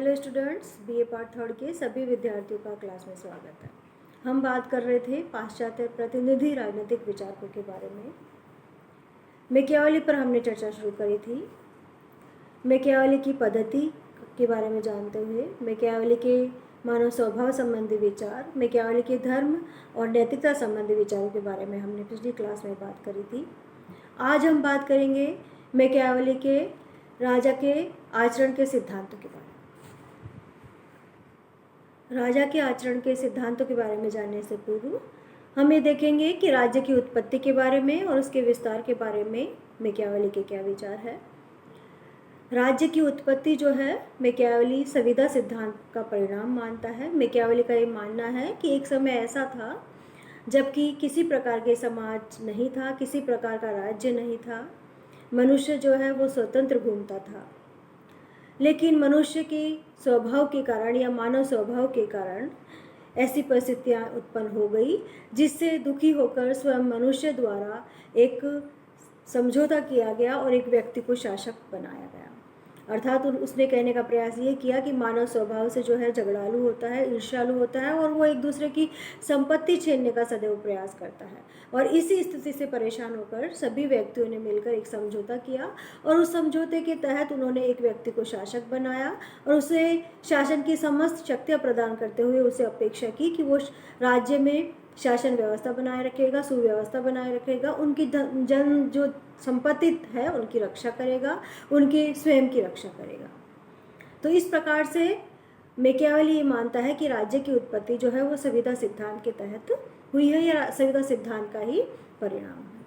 Hello students, BA part third के सभी विद्यार्थियों का क्लास में स्वागत है। हम बात कर रहे थे पाश्चात्य प्रतिनिधि राजनीतिक विचारकों के बारे में। मैकियावेली पर हमने चर्चा शुरू करी थी। मैकियावेली की पद्धति के बारे में जानते हुए मैकियावेली के मानव स्वभाव संबंधी विचार, मैकियावेली के धर्म और नैतिकता संबंधी विचारों के बारे में हमने पिछली क्लास में बात करी थी। आज हम बात करेंगे मैकियावेली के राजा के आचरण के सिद्धांतों के बारे में। राजा के आचरण के सिद्धांतों के बारे में जानने से पूर्व हम ये देखेंगे कि राज्य की उत्पत्ति के बारे में और उसके विस्तार के बारे में मैकियावेली के क्या विचार है। राज्य की उत्पत्ति जो है मैकियावेली संविदा सिद्धांत का परिणाम मानता है। मैकियावेली का ये मानना है कि एक समय ऐसा था जबकि किसी प्रकार के समाज नहीं था, किसी प्रकार का राज्य नहीं था, मनुष्य जो है वो स्वतंत्र घूमता था। लेकिन मनुष्य के स्वभाव के कारण या मानव स्वभाव के कारण ऐसी परिस्थितियाँ उत्पन्न हो गई जिससे दुखी होकर स्वयं मनुष्य द्वारा एक समझौता किया गया और एक व्यक्ति को शासक बनाया गया। अर्थात उसने कहने का प्रयास ये किया कि मानव स्वभाव से जो है झगड़ालू होता है, ईर्ष्यालु होता है और वो एक दूसरे की संपत्ति छीनने का सदैव प्रयास करता है। और इसी स्थिति से परेशान होकर सभी व्यक्तियों ने मिलकर एक समझौता किया और उस समझौते के तहत उन्होंने एक व्यक्ति को शासक बनाया और उसे शासन की समस्त शक्तियाँ प्रदान करते हुए उसे अपेक्षा की कि वो राज्य में शासन व्यवस्था बनाए रखेगा, सुव्यवस्था बनाए रखेगा, उनकी जन जो संपत्ति है उनकी रक्षा करेगा, उनकी स्वयं की रक्षा करेगा। तो इस प्रकार से मैकियावेली ये मानता है कि राज्य की उत्पत्ति जो है वो संविदा सिद्धांत के तहत हुई है या संविदा सिद्धांत का ही परिणाम है।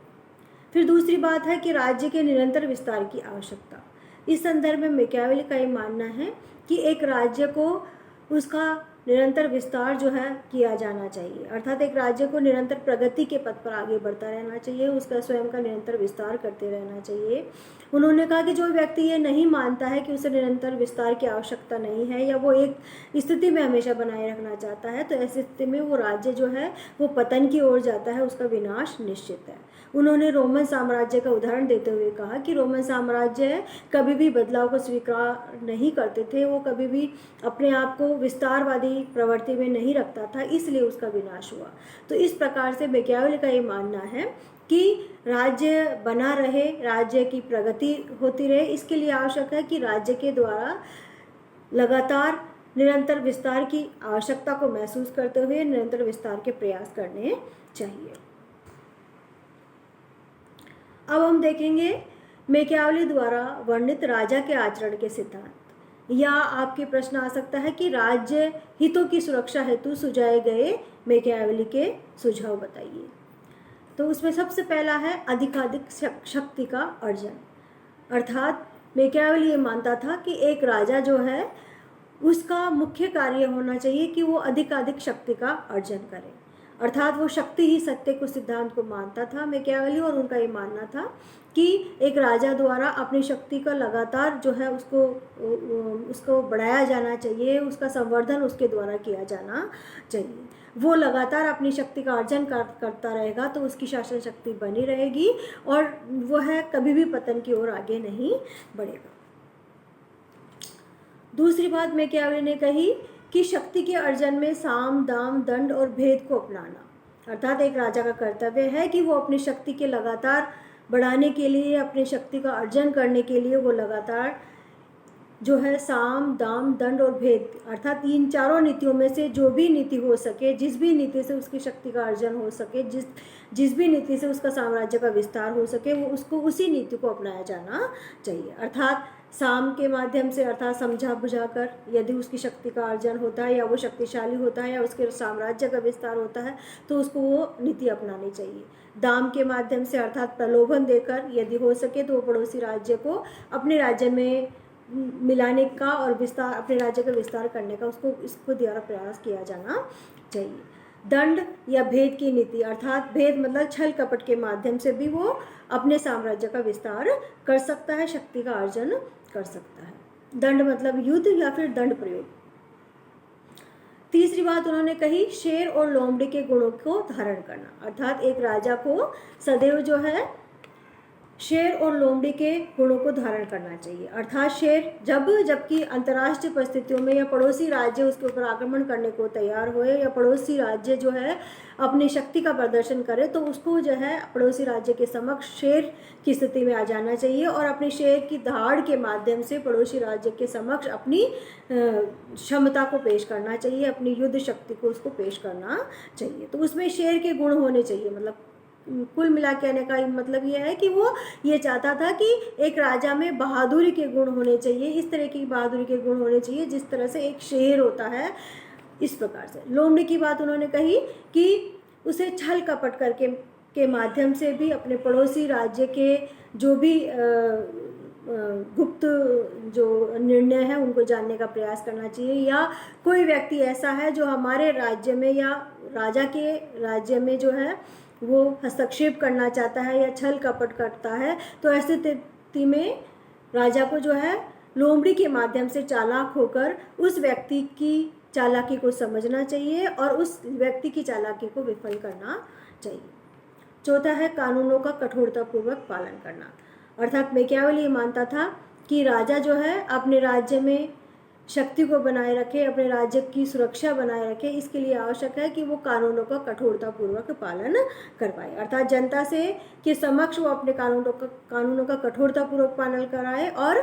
फिर दूसरी बात है कि राज्य के निरंतर विस्तार की आवश्यकता। इस संदर्भ में मैकियावेली का ये मानना है कि एक राज्य को उसका निरंतर विस्तार जो है किया जाना चाहिए। अर्थात एक राज्य को निरंतर प्रगति के पथ पर आगे बढ़ता रहना चाहिए, उसका स्वयं का निरंतर विस्तार करते रहना चाहिए। उन्होंने कहा कि जो व्यक्ति ये नहीं मानता है कि उसे निरंतर विस्तार की आवश्यकता नहीं है या वो एक स्थिति में हमेशा बनाए रखना चाहता है, तो ऐसी स्थिति में वो राज्य जो है वो पतन की ओर जाता है, उसका विनाश निश्चित है। उन्होंने रोमन साम्राज्य का उदाहरण देते हुए कहा कि रोमन साम्राज्य कभी भी बदलाव को स्वीकार नहीं करते थे, वो कभी भी अपने आप को विस्तारवादी प्रवृत्ति में नहीं रखता था, इसलिए उसका विनाश हुआ। तो इस प्रकार से मैकियावेली का ये मानना है कि राज्य बना रहे, राज्य की प्रगति होती रहे, इसके लिए आवश्यक है कि राज्य के द्वारा लगातार निरंतर विस्तार की आवश्यकता को महसूस करते हुए निरंतर विस्तार के प्रयास करने चाहिए। अब हम देखेंगे मैकियावेली द्वारा वर्णित राजा के आचरण के सिद्धांत। या आपके प्रश्न आ सकता है कि राज्य हितों की सुरक्षा हेतु सुझाए गए मैकियावेली के सुझाव बताइए। तो उसमें सबसे पहला है अधिकाधिक शक्ति का अर्जन। अर्थात मैकियावेली ये मानता था कि एक राजा जो है उसका मुख्य कार्य होना चाहिए कि वो अधिकाधिक शक्ति का अर्जन करे। अर्थात वो शक्ति ही सत्य को सिद्धांत को मानता था मैकियावेली, और उनका ये मानना था कि एक राजा द्वारा अपनी शक्ति का लगातार जो है उसको बढ़ाया जाना चाहिए, उसका संवर्धन उसके द्वारा किया जाना चाहिए। वो लगातार अपनी शक्ति का अर्जन करता रहेगा तो उसकी शासन शक्ति बनी रहेगी और वो है कभी भी पतन की ओर आगे नहीं बढ़ेगा। दूसरी बात मैकियावेली ने कही कि शक्ति के अर्जन में साम, दाम, दंड और भेद को अपनाना। अर्थात एक राजा का कर्तव्य है कि वो अपनी शक्ति के लगातार बढ़ाने के लिए, अपनी शक्ति का अर्जन करने के लिए वो लगातार जो है साम, दाम, दंड और भेद, अर्थात इन चारों नीतियों में से जो भी नीति हो सके, जिस भी नीति से उसकी शक्ति का अर्जन हो सके, जिस भी नीति से उसका साम्राज्य का विस्तार हो सके, वो उसको उसी नीति को अपनाया जाना चाहिए। अर्थात साम के माध्यम से, अर्थात समझा बुझाकर, यदि उसकी शक्ति का अर्जन होता है या वो शक्तिशाली होता है या उसके साम्राज्य का विस्तार होता है तो उसको वो नीति अपनानी चाहिए। दाम के माध्यम से, अर्थात प्रलोभन देकर, यदि हो सके तो वो पड़ोसी राज्य को अपने राज्य में मिलाने का और विस्तार, अपने राज्य का विस्तार करने का इसको द्वारा प्रयास किया जाना चाहिए। दंड या भेद की नीति, अर्थात भेद मतलब छल कपट के माध्यम से भी वो अपने साम्राज्य का विस्तार कर सकता है, शक्ति का अर्जन कर सकता है। दंड मतलब युद्ध या फिर दंड प्रयोग। तीसरी बात उन्होंने कही शेर और लोमड़ी के गुणों को धारण करना। अर्थात एक राजा को सदैव जो है शेर और लोमड़ी के गुणों को धारण करना चाहिए। अर्थात शेर जबकि अंतर्राष्ट्रीय परिस्थितियों में या पड़ोसी राज्य उसके ऊपर आक्रमण करने को तैयार होए या पड़ोसी राज्य जो है अपनी शक्ति का प्रदर्शन करे, तो उसको जो है पड़ोसी राज्य के समक्ष शेर की स्थिति में आ जाना चाहिए और अपने शेर की दहाड़ के माध्यम से पड़ोसी राज्य के समक्ष अपनी क्षमता को पेश करना चाहिए, अपनी युद्ध शक्ति को उसको पेश करना चाहिए। तो उसमें शेर के गुण होने चाहिए। मतलब कुल मिला कहने का मतलब यह है कि वो ये चाहता था कि एक राजा में बहादुरी के गुण होने चाहिए, इस तरह की बहादुरी के गुण होने चाहिए जिस तरह से एक शेर होता है, इस प्रकार से। लोमड़ी की बात उन्होंने कही कि उसे छल कपट करके के माध्यम से भी अपने पड़ोसी राज्य के जो भी गुप्त जो निर्णय है उनको जानने का प्रयास करना चाहिए, या कोई व्यक्ति ऐसा है जो हमारे राज्य में या राजा के राज्य में जो है वो हस्तक्षेप करना चाहता है या छल कपट करता है, तो ऐसी स्थिति में राजा को जो है लोमड़ी के माध्यम से चालाक होकर उस व्यक्ति की चालाकी को समझना चाहिए और उस व्यक्ति की चालाकी को विफल करना चाहिए। चौथा है कानूनों का कठोरतापूर्वक पालन करना। अर्थात मैकियावेली ये मानता था कि राजा जो है अपने राज्य में शक्ति को बनाए रखे, अपने राज्य की सुरक्षा बनाए रखे, इसके लिए आवश्यक है कि वो कानूनों का कठोरतापूर्वक पालन कर पाए। अर्थात जनता से के समक्ष वो अपने कानूनों का कठोरतापूर्वक पालन कराए और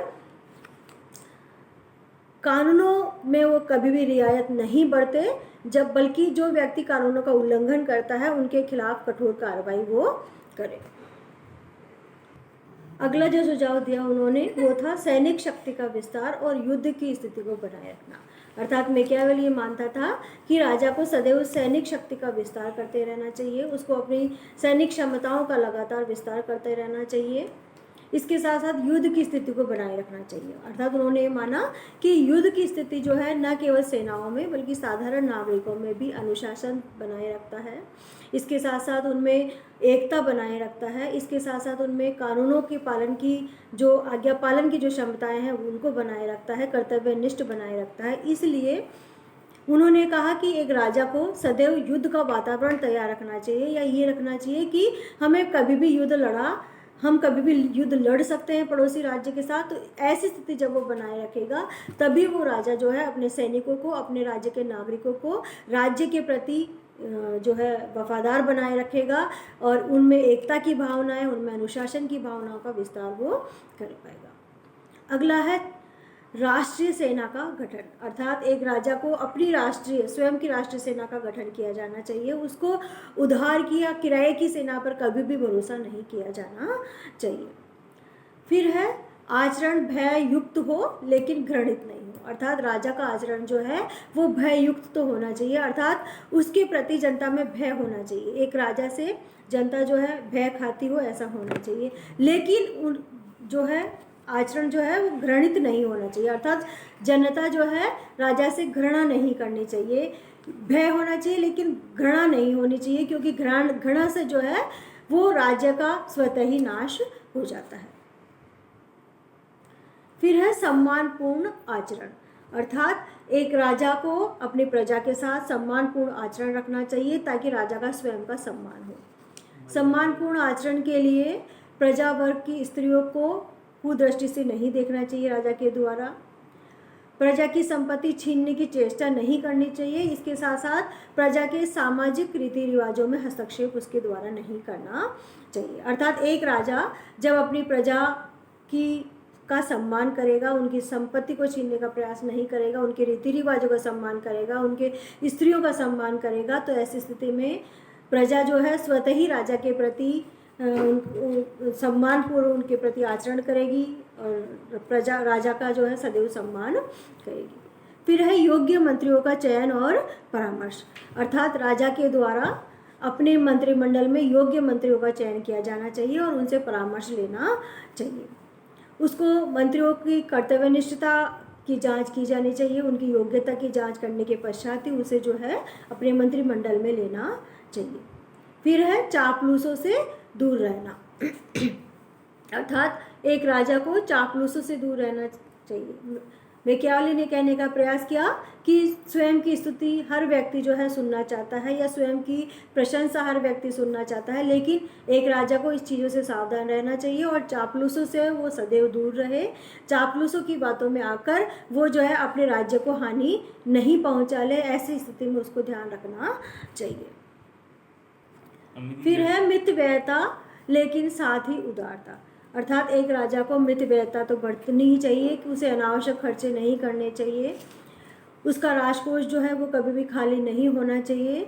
कानूनों में वो कभी भी रियायत नहीं बरते, बल्कि जो व्यक्ति कानूनों का उल्लंघन करता है उनके खिलाफ कठोर कार्रवाई वो करे। अगला जो सुझाव दिया उन्होंने वो था सैनिक शक्ति का विस्तार और युद्ध की स्थिति को बनाए रखना। अर्थात मैकियावेली ये मानता था कि राजा को सदैव सैनिक शक्ति का विस्तार करते रहना चाहिए, उसको अपनी सैनिक क्षमताओं का लगातार विस्तार करते रहना चाहिए, इसके साथ साथ युद्ध की स्थिति को बनाए रखना चाहिए। अर्थात उन्होंने ये माना कि युद्ध की स्थिति जो है न केवल सेनाओं में बल्कि साधारण नागरिकों में भी अनुशासन बनाए रखता है, इसके साथ साथ उनमें एकता बनाए रखता है, इसके साथ साथ उनमें कानूनों के पालन की जो आज्ञा पालन की जो क्षमताएं हैं उनको बनाए रखता है, कर्तव्यनिष्ठ बनाए रखता है। इसलिए उन्होंने कहा कि एक राजा को सदैव युद्ध का वातावरण तैयार रखना चाहिए, या ये रखना चाहिए कि हमें कभी भी हम कभी भी युद्ध लड़ सकते हैं पड़ोसी राज्य के साथ। तो ऐसी स्थिति जब वो बनाए रखेगा तभी वो राजा जो है अपने सैनिकों को, अपने राज्य के नागरिकों को राज्य के प्रति जो है वफादार बनाए रखेगा और उनमें एकता की भावनाएं, उनमें अनुशासन की भावनाओं का विस्तार वो कर पाएगा। अगला है राष्ट्रीय सेना का गठन। अर्थात एक राजा को अपनी स्वयं की राष्ट्रीय सेना का गठन किया जाना चाहिए, उसको उधार की या किराए की सेना पर कभी भी भरोसा नहीं किया जाना चाहिए। फिर है आचरण भय युक्त हो लेकिन घृणित नहीं हो। अर्थात राजा का आचरण जो है वो भय युक्त तो होना चाहिए, अर्थात उसके प्रति जनता में भय होना चाहिए। एक राजा से जनता जो है भय खाती हो ऐसा होना चाहिए, लेकिन जो है आचरण जो है वो घृणित नहीं होना चाहिए। अर्थात जनता जो है राजा से घृणा नहीं करनी चाहिए, भय होना चाहिए लेकिन घृणा नहीं होनी चाहिए, क्योंकि घृणा से जो है वो राज्य का स्वतः ही नाश हो जाता है। फिर है सम्मानपूर्ण आचरण। अर्थात एक राजा को अपनी प्रजा के साथ सम्मानपूर्ण आचरण रखना चाहिए ताकि राजा का स्वयं का सम्मान हो। सम्मानपूर्ण आचरण के लिए प्रजा वर्ग की स्त्रियों को कुदृष्टि से नहीं देखना चाहिए राजा के द्वारा, प्रजा की संपत्ति छीनने की चेष्टा नहीं करनी चाहिए, इसके साथ साथ प्रजा के सामाजिक रीति रिवाजों में हस्तक्षेप उसके द्वारा नहीं करना चाहिए। अर्थात एक राजा जब अपनी प्रजा का सम्मान करेगा, उनकी संपत्ति को छीनने का प्रयास नहीं करेगा, उनके रीति रिवाजों का सम्मान करेगा, उनके स्त्रियों का सम्मान करेगा, तो ऐसी स्थिति में प्रजा जो है स्वतः ही राजा के प्रति सम्मानपूर्व उनके प्रति आचरण करेगी और प्रजा राजा का जो है सदैव सम्मान करेगी। फिर है योग्य मंत्रियों का चयन और परामर्श। अर्थात राजा के द्वारा अपने मंत्रिमंडल में योग्य मंत्रियों का चयन किया जाना चाहिए और उनसे परामर्श लेना चाहिए। उसको मंत्रियों की कर्तव्यनिष्ठता की जांच की जानी चाहिए, उनकी योग्यता की जांच करने के पश्चात ही उसे जो है अपने मंत्रिमंडल में लेना चाहिए। फिर है चापलूसों से दूर रहना। अर्थात एक राजा को चापलूसों से दूर रहना चाहिए। मैकियावेली ने कहने का प्रयास किया कि स्वयं की स्तुति हर व्यक्ति जो है सुनना चाहता है, या स्वयं की प्रशंसा हर व्यक्ति सुनना चाहता है, लेकिन एक राजा को इस चीज़ों से सावधान रहना चाहिए और चापलूसों से वो सदैव दूर रहे। चापलूसों की बातों में आकर वो जो है अपने राज्य को हानि नहीं पहुंचा ले, ऐसी स्थिति में उसको ध्यान रखना चाहिए। फिर है मितव्ययता लेकिन साथ ही उदारता, अर्थात एक राजा को मितव्ययता तो बरतनी ही चाहिए कि उसे अनावश्यक खर्चे नहीं करने चाहिए। उसका राजकोष जो है वो कभी भी खाली नहीं होना चाहिए।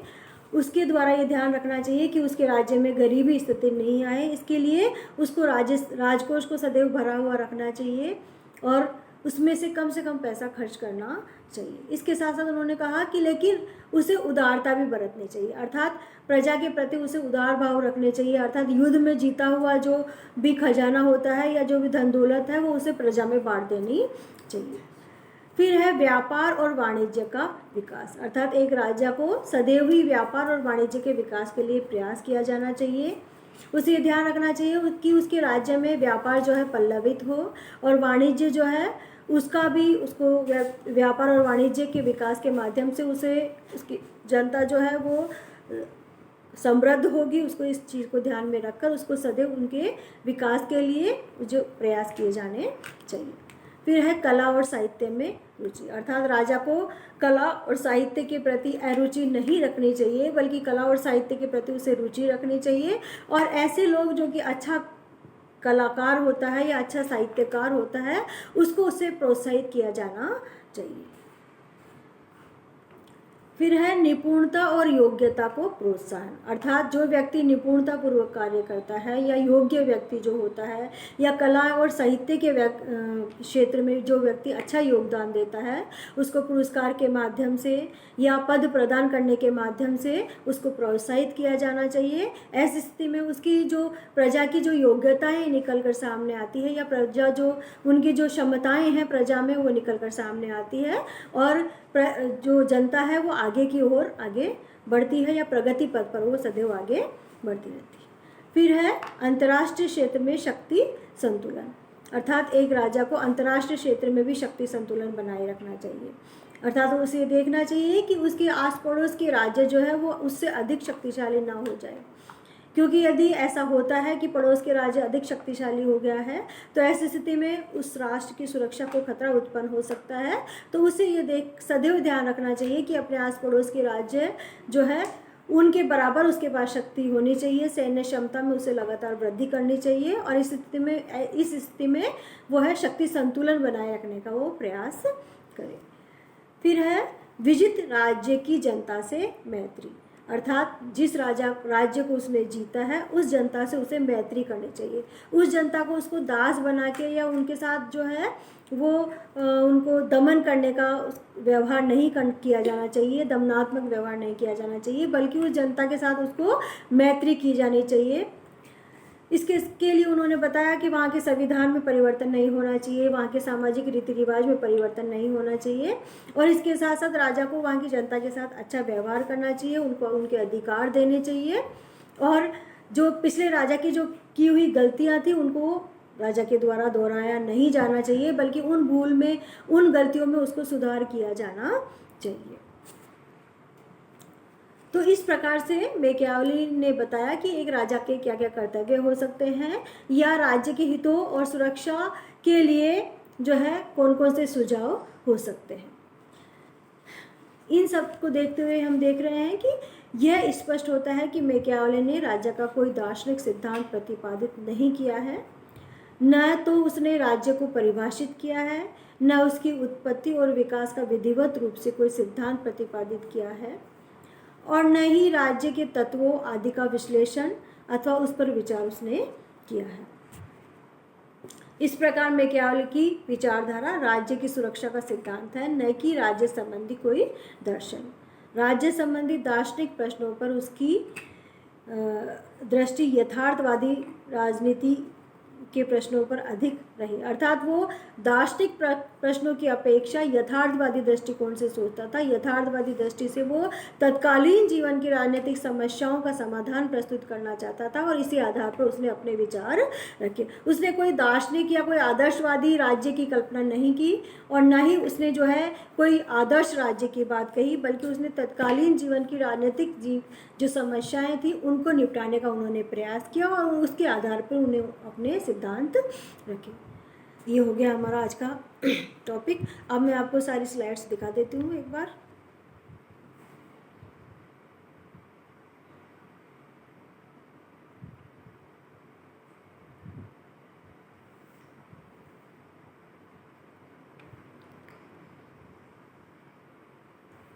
उसके द्वारा ये ध्यान रखना चाहिए कि उसके राज्य में गरीबी स्थिति नहीं आए, इसके लिए उसको राजकोष को सदैव भरा हुआ रखना चाहिए और उसमें से कम पैसा खर्च करना चाहिए। इसके साथ साथ उन्होंने कहा कि लेकिन उसे उदारता भी बरतनी चाहिए, अर्थात प्रजा के प्रति उसे उदार भाव रखने चाहिए, अर्थात युद्ध में जीता हुआ जो भी खजाना होता है या जो भी धन दौलत है वो उसे प्रजा में बांट देनी चाहिए। फिर है व्यापार और वाणिज्य का विकास, अर्थात एक राजा को सदैव ही व्यापार और वाणिज्य के विकास के लिए प्रयास किया जाना चाहिए। उसे ध्यान रखना चाहिए कि उसके राज्य में व्यापार जो है पल्लवित हो और वाणिज्य जो है उसका भी उसको व्यापार और वाणिज्य के विकास के माध्यम से उसे उसकी जनता जो है वो समृद्ध होगी। उसको इस चीज़ को ध्यान में रखकर उसको सदैव उनके विकास के लिए जो प्रयास किए जाने चाहिए। फिर है कला और साहित्य में रुचि, अर्थात राजा को कला और साहित्य के प्रति अरुचि नहीं रखनी चाहिए, बल्कि कला और साहित्य के प्रति उसे रुचि रखनी चाहिए। और ऐसे लोग जो कि अच्छा कलाकार होता है या अच्छा साहित्यकार होता है उसको उससे प्रोत्साहित किया जाना चाहिए। फिर है निपुणता और योग्यता को प्रोत्साहन, अर्थात जो व्यक्ति निपुणता पूर्वक कार्य करता है या योग्य व्यक्ति जो होता है या कला और साहित्य के क्षेत्र में जो व्यक्ति अच्छा योगदान देता है उसको पुरस्कार के माध्यम से या पद प्रदान करने के माध्यम से उसको प्रोत्साहित किया जाना चाहिए। ऐसी स्थिति में उसकी जो प्रजा की जो योग्यताएं निकल कर सामने आती है या प्रजा जो उनकी जो क्षमताएं हैं प्रजा में वो निकल कर सामने आती है और जो जनता है वो आगे की ओर आगे बढ़ती है या प्रगति पथ पर वो सदैव आगे बढ़ती रहती है। फिर है अंतर्राष्ट्रीय क्षेत्र में शक्ति संतुलन, अर्थात एक राजा को अंतर्राष्ट्रीय क्षेत्र में भी शक्ति संतुलन बनाए रखना चाहिए, अर्थात उसे देखना चाहिए कि उसके आस पड़ोस के राज्य जो है वो उससे अधिक शक्तिशाली ना हो जाए, क्योंकि यदि ऐसा होता है कि पड़ोस के राज्य अधिक शक्तिशाली हो गया है तो ऐसी स्थिति में उस राष्ट्र की सुरक्षा को खतरा उत्पन्न हो सकता है। तो उसे ये सदैव ध्यान रखना चाहिए कि अपने आस पड़ोस के राज्य जो है उनके बराबर उसके पास शक्ति होनी चाहिए, सैन्य क्षमता में उसे लगातार वृद्धि करनी चाहिए और इस स्थिति में वो है शक्ति संतुलन बनाए रखने का वो प्रयास करे। फिर है विजित राज्य की जनता से मैत्री, अर्थात जिस राज्य को उसने जीता है उस जनता से उसे मैत्री करनी चाहिए। उस जनता को उसको दास बना के या उनके साथ जो है वो उनको दमन करने का व्यवहार नहीं किया जाना चाहिए, दमनात्मक व्यवहार नहीं किया जाना चाहिए, बल्कि उस जनता के साथ उसको मैत्री की जानी चाहिए। इसके लिए उन्होंने बताया कि वहाँ के संविधान में परिवर्तन नहीं होना चाहिए, वहाँ के सामाजिक रीति रिवाज में परिवर्तन नहीं होना चाहिए और इसके साथ साथ राजा को वहाँ की जनता के साथ अच्छा व्यवहार करना चाहिए, उनको उनके अधिकार देने चाहिए और जो पिछले राजा की जो की हुई गलतियाँ थी उनको राजा के द्वारा दोहराया नहीं जाना चाहिए, बल्कि उन गलतियों में उसको सुधार किया जाना चाहिए। तो इस प्रकार से मैकियावेली ने बताया कि एक राजा के क्या क्या कर्तव्य हो सकते हैं या राज्य के हितों और सुरक्षा के लिए जो है कौन कौन से सुझाव हो सकते हैं। इन सब को देखते हुए हम देख रहे हैं कि यह स्पष्ट होता है कि मैकियावेली ने राज्य का कोई दार्शनिक सिद्धांत प्रतिपादित नहीं किया है, न तो उसने राज्य को परिभाषित किया है, न उसकी उत्पत्ति और विकास का विधिवत रूप से कोई सिद्धांत प्रतिपादित किया है और न ही राज्य के तत्वों आदि का विश्लेषण अथवा उस पर विचार उसने किया है। इस प्रकार मैकियावेली की विचारधारा राज्य की सुरक्षा का सिद्धांत है, न कि राज्य संबंधी कोई दर्शन। राज्य संबंधी दार्शनिक प्रश्नों पर उसकी दृष्टि यथार्थवादी राजनीति के प्रश्नों पर अधिक रही, अर्थात वो दार्शनिक प्रश्नों की अपेक्षा यथार्थवादी दृष्टिकोण से सोचता था। यथार्थवादी दृष्टि से वो तत्कालीन जीवन की राजनीतिक समस्याओं का समाधान प्रस्तुत करना चाहता था और इसी आधार पर उसने अपने विचार रखे। उसने कोई दार्शनिक या कोई आदर्शवादी राज्य की कल्पना नहीं की और न ही उसने जो है कोई आदर्श राज्य की बात कही, बल्कि उसने तत्कालीन जीवन की राजनीतिक जो समस्याएं थी उनको निपटाने का उन्होंने प्रयास किया और उसके आधार पर उन्हें अपने सिद्धांत रखे। ये हो गया हमारा आज का टॉपिक। अब मैं आपको सारी स्लाइड्स दिखा देती हूँ एक बार।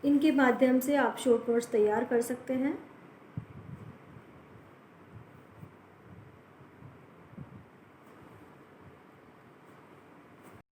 इनके माध्यम से आप शॉर्ट नोट्स तैयार कर सकते हैं।